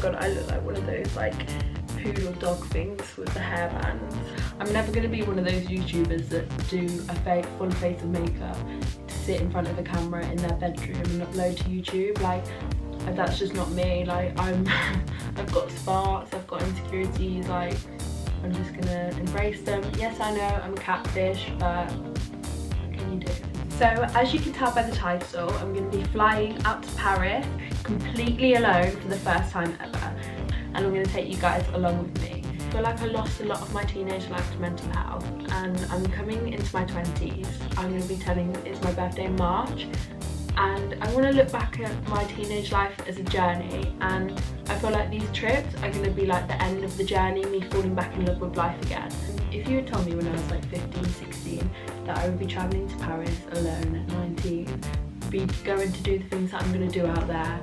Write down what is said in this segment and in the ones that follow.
god, I look like one of those like poodle dog things with the hairbands. I'm never going to be one of those YouTubers that do a full face of makeup to sit in front of a camera in their bedroom and upload to YouTube. Like, that's just not me. Like, I've got spots, I've got insecurities, like I'm just gonna embrace them. Yes, I know I'm a catfish, but what can you do? So as you can tell by the title, I'm going to be flying out to Paris completely alone for the first time ever, and I'm going to take you guys along with me. I feel like I lost a lot of my teenage life to mental health, and I'm coming into my 20s. I'm going to be turning, it's my birthday in March, and I want to look back at my teenage life as a journey, and I feel like these trips are going to be like the end of the journey, me falling back in love with life again. If you had told me when I was like 15, 16 that I would be travelling to Paris alone at 19, be going to do the things that I'm going to do out there,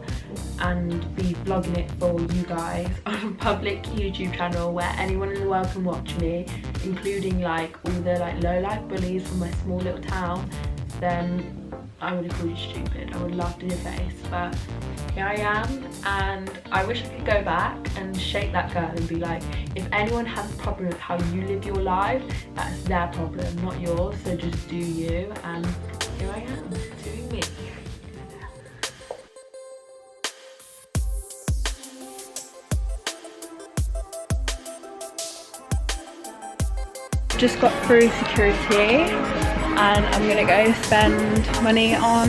and be vlogging it for you guys on a public YouTube channel where anyone in the world can watch me, including like all the like low life bullies from my small little town, then I would have called you stupid. I would have laughed in your face, but here I am, and I wish I could go back and shake that girl and be like, if anyone has a problem with how you live your life, that's their problem, not yours, so just do you. And here I am, doing me. Just got through security, and I'm gonna go spend money on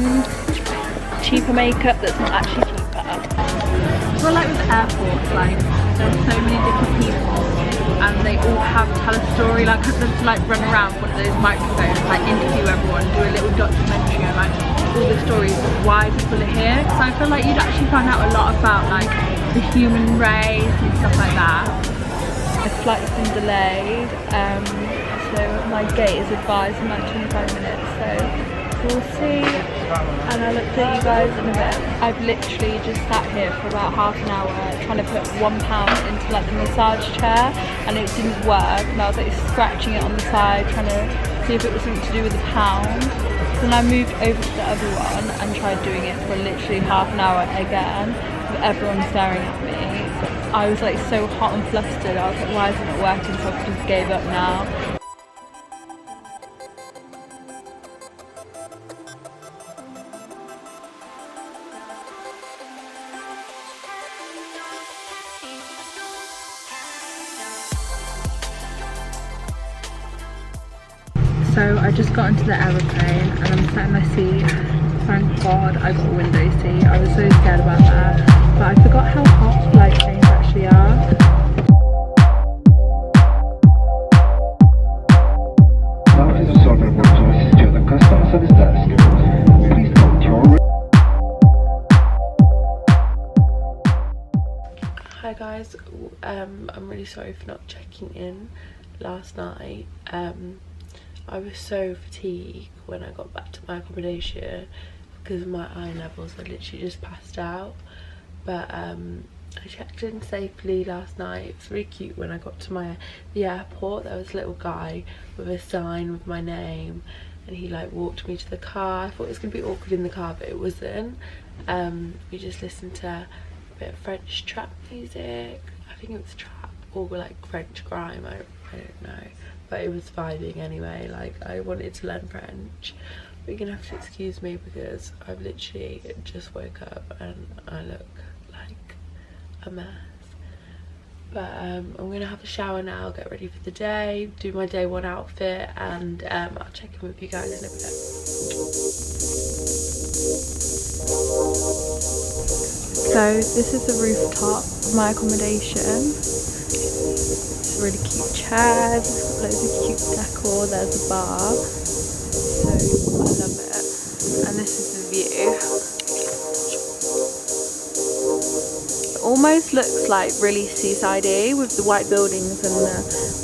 cheaper makeup that's not actually cheaper. I feel like with airports, like there's so many different people and they all have to tell a story. Like I'd love to like run around with one of those microphones, like interview everyone, do a little documentary on like all the stories of why people are here. So I feel like you'd actually find out a lot about like the human race and stuff like that. The flight's been delayed, so my gate is advised in like 25 minutes, so we'll see, and I'll update you guys in a bit. I've literally just sat here for about half an hour trying to put £1 into like the massage chair, and it didn't work, and I was like scratching it on the side trying to see if it was something to do with the pound. So then I moved over to the other one and tried doing it for literally half an hour again, with everyone staring at me. I was like so hot and flustered, I was like, why isn't it working? So I just gave up now. So I just got into the aeroplane and I'm sat in my seat. Thank God I got a window seat. I was so scared about that, but I forgot how hot flight planes actually are. Hi guys, I'm really sorry for not checking in last night. I was so fatigued when I got back to my accommodation because of my eye levels. I literally just passed out, but I checked in safely last night. It was really cute. When I got to the airport, there was a little guy with a sign with my name, and he like walked me to the car. I thought it was gonna be awkward in the car, but it wasn't. We just listened to a bit of French trap music. I think it was trap or like French grime, I don't know, but it was vibing anyway. Like I wanted to learn French, but you're gonna have to excuse me because I've literally just woke up and I look like a mess. But I'm gonna have a shower now, get ready for the day, do my day one outfit, and I'll check in with you guys in a bit. So this is the rooftop of my accommodation. It's a really cute chairs, it's got loads of cute decor, there's a bar, so I love it. And this is the view. It almost looks like really seaside-y with the white buildings and the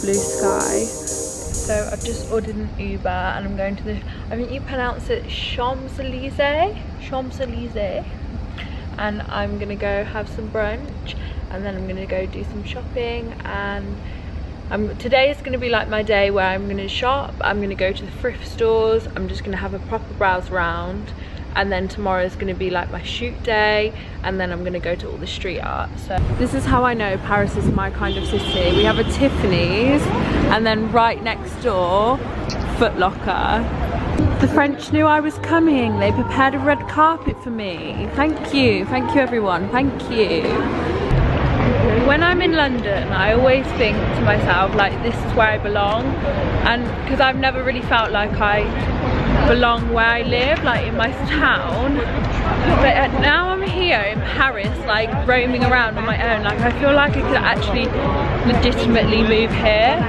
blue sky. So I've just ordered an Uber and I'm going to the, I think you pronounce it Champs-Elysees? Champs-Elysees. And I'm gonna go have some brunch, and then I'm gonna go do some shopping. And today is gonna be like my day where I'm gonna shop, I'm gonna go to the thrift stores, I'm just gonna have a proper browse around, and then tomorrow is going to be like my shoot day, and then I'm going to go to all the street art. So this is how I know Paris is my kind of city. We have a Tiffany's, and then right next door, Foot Locker. The French knew I was coming. They prepared a red carpet for me. Thank you everyone, thank you. When I'm in London, I always think to myself, like, this is where I belong, and because I've never really felt like I belong where I live, like in my town. But now I'm here in Paris, like roaming around on my own, like I feel like I could actually legitimately move here.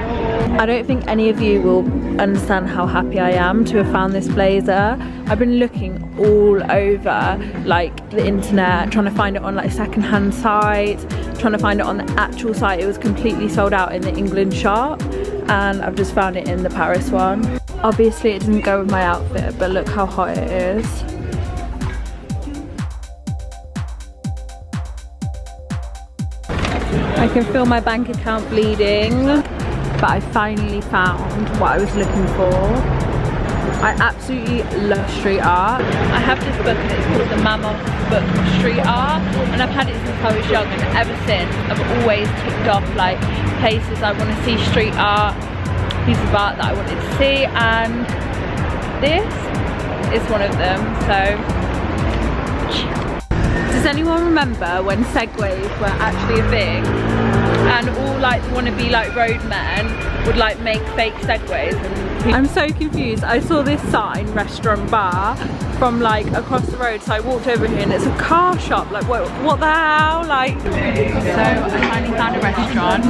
I don't think any of you will understand how happy I am to have found this blazer. I've been looking all over like the internet, trying to find it on like second-hand sites, trying to find it on the actual site. It was completely sold out in the England shop, and I've just found it in the Paris one. Obviously it didn't go with my outfit, but look how hot it is. I can feel my bank account bleeding, but I finally found what I was looking for. I absolutely love street art. I have this book and it's called the Mammoth Book of Street Art, and I've had it since I was young, and ever since I've always ticked off like places I want to see street art, pieces of art that I wanted to see, and this is one of them. So does anyone remember when segways were actually a thing, and all like wannabe like roadmen would like make fake segways? And I'm so confused. I saw this sign, restaurant bar, from like across the road, so I walked over here and it's a car shop. Like what the hell? Like, so I finally found a restaurant.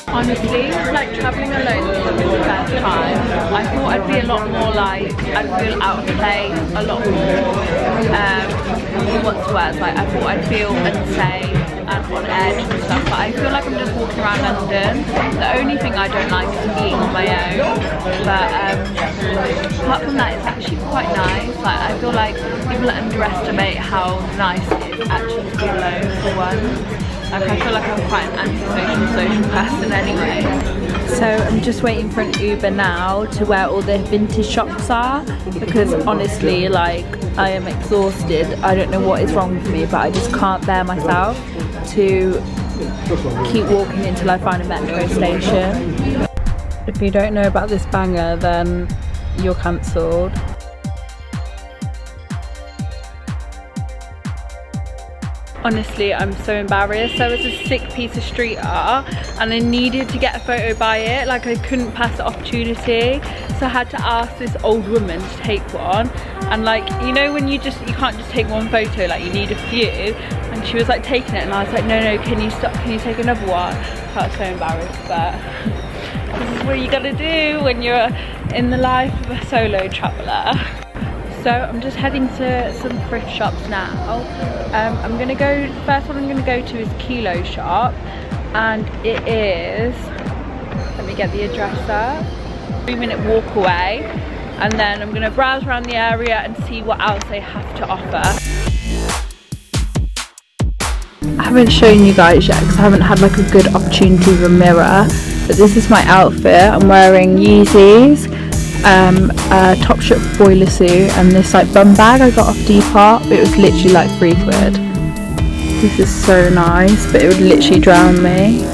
Honestly, like travelling alone for the first time, I thought I'd be a lot more like, I'd feel out of place, a lot more, what's the word, like I thought I'd feel unsafe and on edge and stuff, but I feel like I'm just walking around London. The only thing I don't like is eating on my own, but apart from that, it's actually quite nice. Like I feel like people underestimate how nice it is actually to be alone for once. Like I feel like I'm quite an antisocial person anyway. So I'm just waiting for an Uber now to where all the vintage shops are, because honestly like I am exhausted. I don't know what is wrong with me, but I just can't bear myself to keep walking until I find a metro station. If you don't know about this banger, then you're cancelled. Honestly, I'm so embarrassed. There was a sick piece of street art and I needed to get a photo by it. Like I couldn't pass the opportunity, so I had to ask this old woman to take one. And like, you know when you can't just take one photo, like you need a few, and she was like taking it and I was like, no, can you stop, can you take another one? I felt so embarrassed, but this is what you gotta do when you're in the life of a solo traveller. So I'm just heading to some thrift shops now. I'm gonna go, the first one I'm gonna go to is Kilo shop, and it is, let me get the address up, 3-minute walk away, and then I'm gonna browse around the area and see what else they have to offer. I haven't shown you guys yet because I haven't had like a good opportunity with a mirror, but this is my outfit. I'm wearing Yeezys, a Topshop boiler suit, and this like bum bag I got off Depop. It was literally like £3. This is so nice, but it would literally drown me.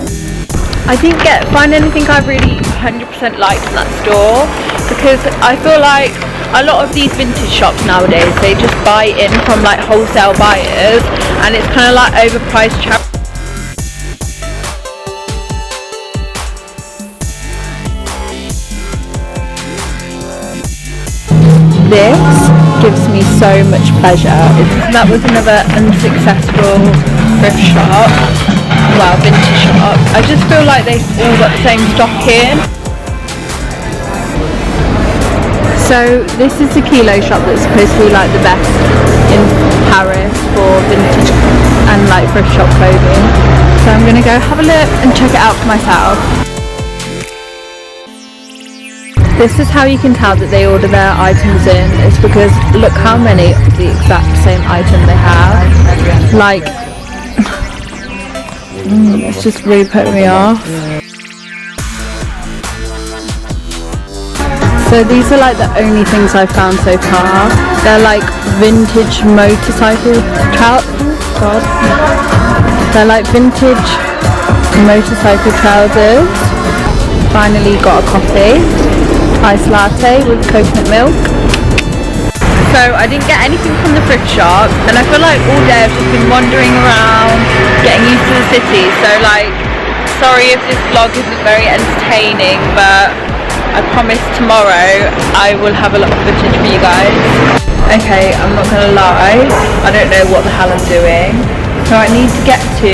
I didn't find anything I really 100% liked in that store, because I feel like a lot of these vintage shops nowadays, they just buy in from like wholesale buyers, and it's kind of like overpriced charity. This gives me so much pleasure. That was another unsuccessful thrift shop, well, vintage shop. I just feel like they've all got the same stock in. So this is the Kilo shop that's supposed to be like the best in Paris for vintage and like thrift shop clothing. So I'm gonna go have a look and check it out for myself. This is how you can tell that they order their items in, is because look how many of the exact same item they have. Like, it's just really putting me off. So these are like the only things I've found so far. They're like vintage motorcycle They're like vintage motorcycle trousers. Finally got a coffee. Iced latte with coconut milk. So I didn't get anything from the thrift shop, and I feel like all day I've just been wandering around, getting used to the city. So like, sorry if this vlog isn't very entertaining, but I promise tomorrow I will have a lot of footage for you guys. Okay, I'm not gonna lie, I don't know what the hell I'm doing. So I need to get to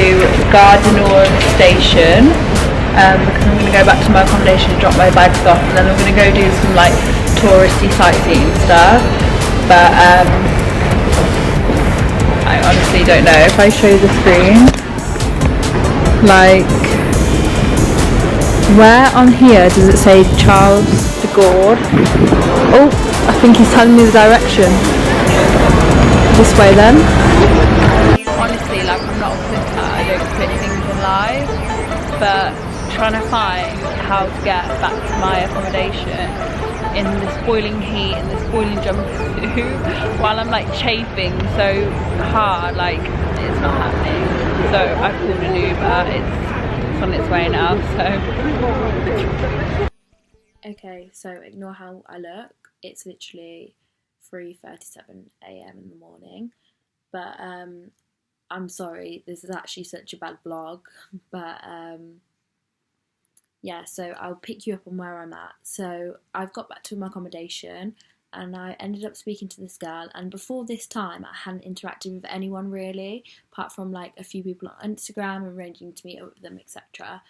Gardenor station because I'm gonna go back to my accommodation and drop my bags off, and then I'm gonna go do some like touristy sightseeing stuff. But I honestly don't know. If I show you the screen, like, where on here does it say Charles de Gaulle? Oh, I think he's telling me the direction. This way then. Honestly, like, I'm not a quitter, I don't put things in live, but trying to find how to get back to my accommodation in this boiling heat, in this boiling jumpsuit, while I'm like chafing so hard, like it's not happening. So I've called an Uber, it's on its way now, so. Okay, so ignore how I look, it's literally 3:37 AM in the morning, but I'm sorry, this is actually such a bad vlog, but yeah, so I'll pick you up on where I'm at. So I've got back to my accommodation and I ended up speaking to this girl, and before this time I hadn't interacted with anyone really, apart from like a few people on Instagram, arranging to meet up with them, etc.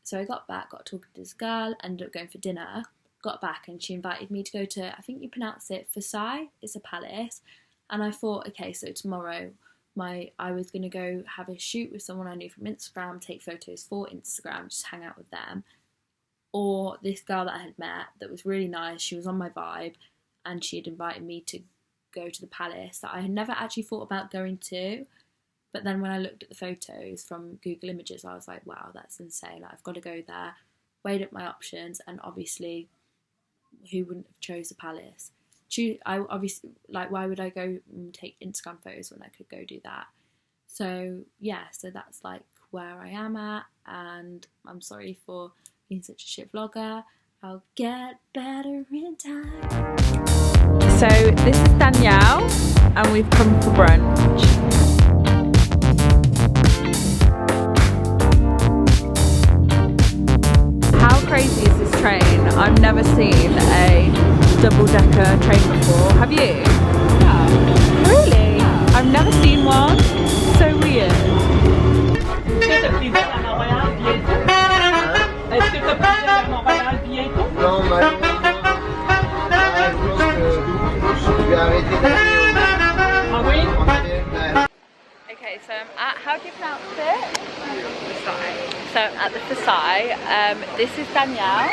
So I got back, got talking to this girl, ended up going for dinner, got back and she invited me to go to, I think you pronounce it Versailles, it's a palace, and I thought, okay, so tomorrow I was going to go have a shoot with someone I knew from Instagram, take photos for Instagram, just hang out with them. Or this girl that I had met that was really nice, she was on my vibe, and she had invited me to go to the palace that I had never actually thought about going to. But then when I looked at the photos from Google Images, I was like, wow, that's insane. Like, I've got to go there. Weighed up my options, and obviously, who wouldn't have chose the palace? I obviously, like, why would I go and take Instagram photos when I could go do that? So yeah, so that's like where I am at, and I'm sorry for being such a shit vlogger. I'll get better in time. So this is Danielle, and we've come for brunch. How crazy is this train? I've never seen a double-decker train before. Have you? Yeah. Really? Yeah. I've never seen one. So weird. Okay, so I'm at, how do you pronounce it? Versailles. So I'm at the Versailles. This is Danielle.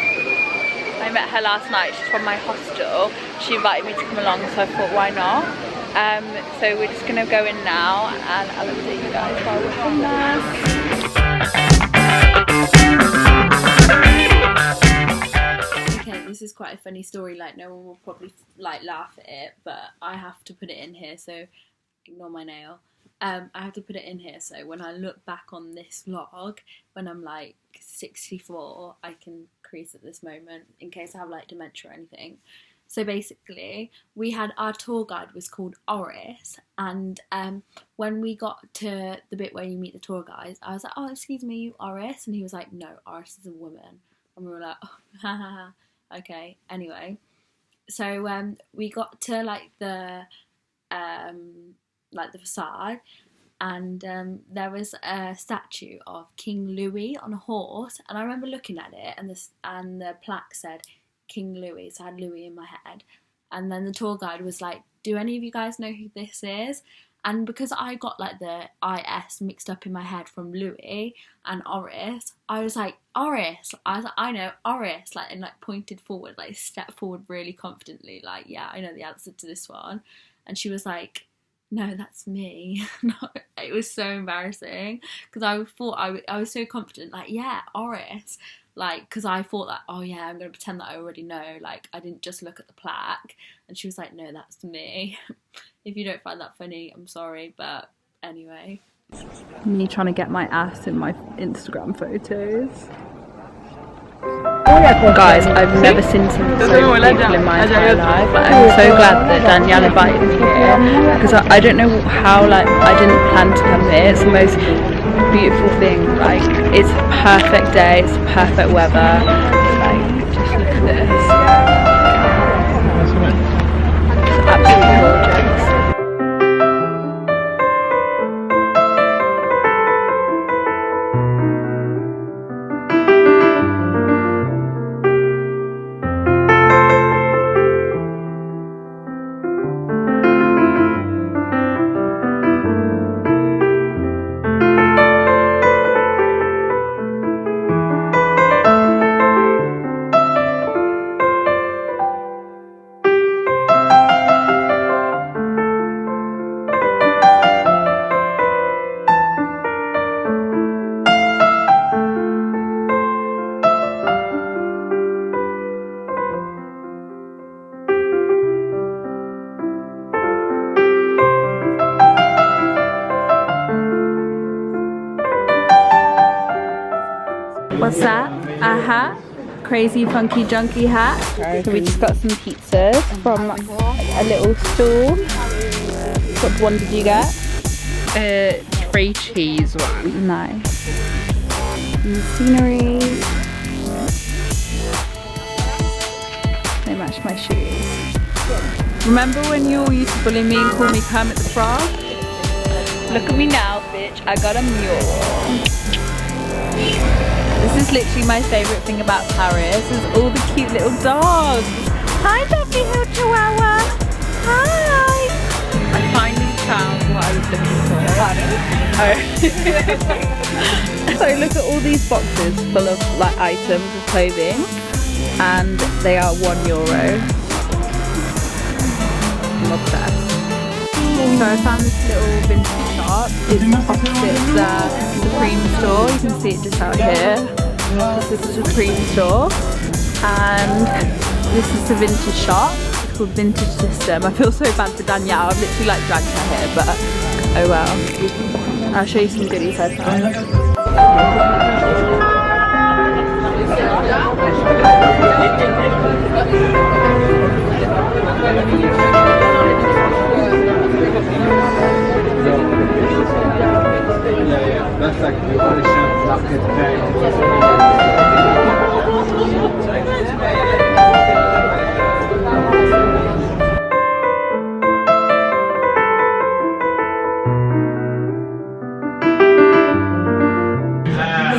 I met her last night, she's from my hostel. She invited me to come along, so I thought, why not? So we're just going to go in now, and I'll update you guys while we're in there. Okay, this is quite a funny story, like no one will probably like laugh at it, but I have to put it in here, so ignore my nail. I have to put it in here so when I look back on this vlog, when I'm like 64, I can crease at this moment in case I have like dementia or anything. So basically, we had, our tour guide was called Oris, and when we got to the bit where you meet the tour guides, I was like, oh, excuse me, you Oris? And he was like, no, Oris is a woman. And we were like, oh, haha, okay, anyway. So we got to like the facade, and there was a statue of King Louis on a horse, and I remember looking at it, and the plaque said King Louis, so I had Louis in my head, and then the tour guide was like, do any of you guys know who this is? And because I got like the IS mixed up in my head from Louis and Oris, I was like, Oris, I was like, I know Oris, like, and like pointed forward, like stepped forward really confidently, like, yeah, I know the answer to this one. And she was like, no, that's me. It was so embarrassing because I thought I was so confident, like, yeah, Oris. like, because I thought that, oh yeah, I'm going to pretend that I already know, like, I didn't just look at the plaque. And she was like, no, that's me. If you don't find that funny, I'm sorry, but anyway. Me trying to get my ass in my Instagram photos. Guys, I've never seen something so beautiful in my entire life. I'm so glad that Danielle invited me here, because I don't know how, like, I didn't plan to come here. It's the most beautiful thing. Like, it's a perfect day, it's perfect weather. Like, just look at this. It's absolutely gorgeous. What's that? A hat? Crazy funky junky hat. So we just got some pizzas from a little stall. What one did you get? 3 cheese one. Nice. And the scenery. They match my shoes. Remember when you all used to bully me and call me Kermit the Frog? Look at me now, bitch. I got a mule. This is literally my favourite thing about Paris, is all the cute little dogs. Hi, lovely little chihuahua. Hi. I finally found what I was looking for. So look at all these boxes full of like items of clothing, and they are €1. I'm obsessed. So I found this little vintage shop. It's opposite the Supreme store. You can see it just out here. This is the Supreme store, and this is the vintage shop. It's called Vintage System. I feel so bad for Danielle. I've literally like dragged her here, but oh well. I'll show you some goodies I found.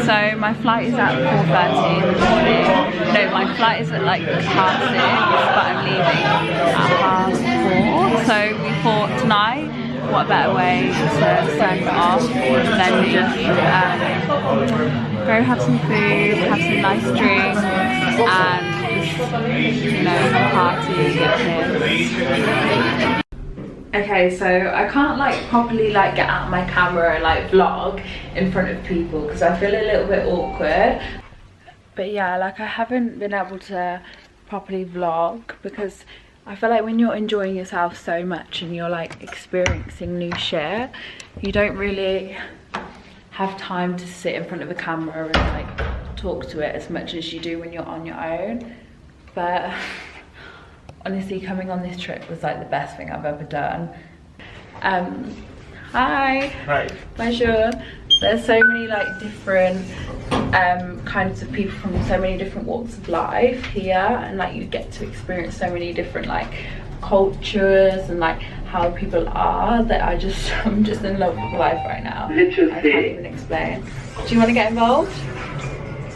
So my flight is at 4:30 in the morning. No, my flight is at like 6:30, but I'm leaving at 4:30. So we thought tonight, what a better way to send off than just go have some food, have some nice drinks, and just, you know, party, get pissed. Okay, so I can't like properly like get out my camera and like vlog in front of people because I feel a little bit awkward. But yeah, like I haven't been able to properly vlog because I feel like when you're enjoying yourself so much and you're like experiencing new shit, you don't really have time to sit in front of a camera and like talk to it as much as you do when you're on your own. But honestly, coming on this trip was like the best thing I've ever done. Hi. Hi. Bonjour. There's so many like different kinds of people from so many different walks of life here, and like you get to experience so many different like cultures and like how people are that I'm just in love with life right now. I can't even explain. Do you want to get involved?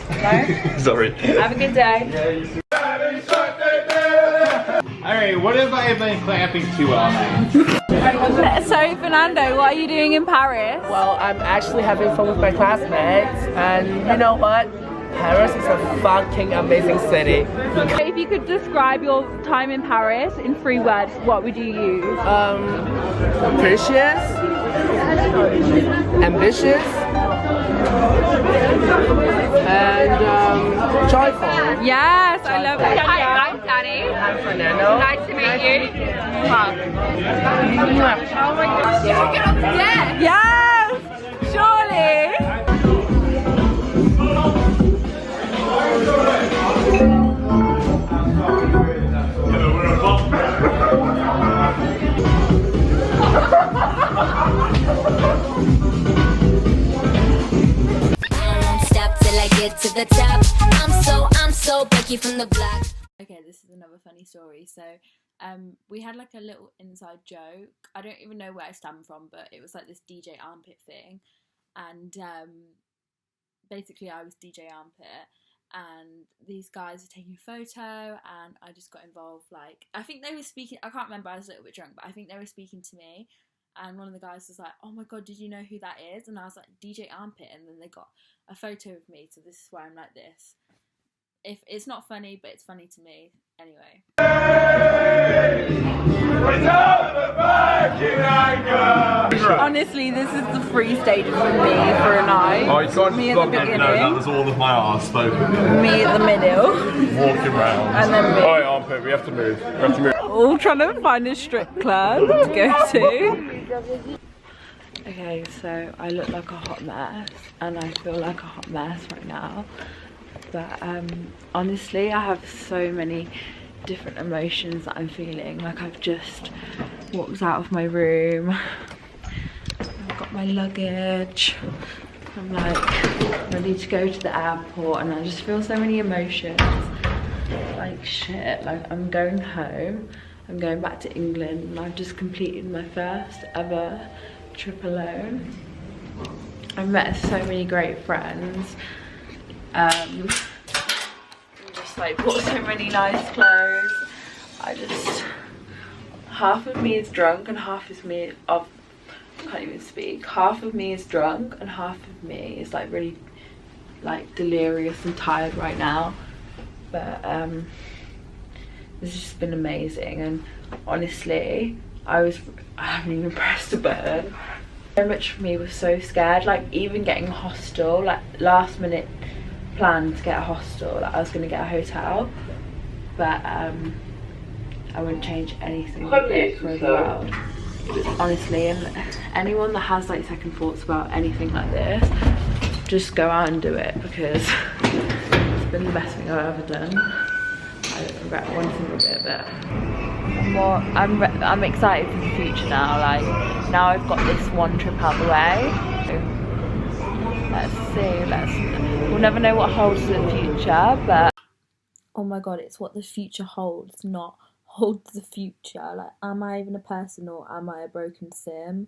No? Sorry. Have a good day. Alright, what have I been clapping too all night? So Fernando, what are you doing in Paris? Well, I'm actually having fun with my classmates, and you know what? Paris is a fucking amazing city. If you could describe your time in Paris in 3 words, what would you use? Precious, ambitious, And joyful. Yes, I love it. Hi, I'm Danny. I'm Fernando. Nice to meet you. Wow. Oh my gosh. You should get on the deck. Yes, surely. To the top. I'm so Becky from the block. Okay, this is another funny story. So we had like a little inside joke. I don't even know where I stem from, but it was like this DJ Armpit thing. And basically I was DJ Armpit and these guys were taking a photo and I just got involved. Like, I think they were speaking, I can't remember, I was a little bit drunk, but I think they were speaking to me. And one of the guys was like, oh my god, did you know who that is? And I was like, DJ Armpit. And then they got a photo of me, so this is why I'm like this. If it's not funny, but it's funny to me anyway. Honestly, this is the free stage for me for a night. Oh, you can't Me at the beginning. No, that was all of my arse spoken. Me at the middle. Walking round. And then me. Alright, Armpit, we have to move. We have to move. All trying to find a strip club to go to. Okay, so I look like a hot mess and I feel like a hot mess right now. But honestly, I have so many different emotions that I'm feeling. Like, I've just walked out of my room. I've got my luggage. I'm like ready to go to the airport and I just feel so many emotions. Like shit, like I'm going home. I'm going back to England and I've just completed my first ever trip alone. I've met so many great friends. Just like bought so many nice clothes. Half of me is drunk and half is me I can't even speak. Half of me is drunk and half of me is like really like delirious and tired right now. But this has just been amazing, and honestly I haven't even pressed a button. So much for me was so scared, like even getting a hostel, like last minute plan to get a hostel, like I was going to get a hotel, but I wouldn't change anything for the world. Honestly, and anyone that has like second thoughts about anything like this, just go out and do it, because it's been the best thing I've ever done. I don't regret one single bit of it. I'm excited for the future now. Like, now I've got this one trip out of the way. Let's see, we'll never know what holds the future, but Oh my god, it's what the future holds, not holds the future. Like, am I even a person or am I a broken sim?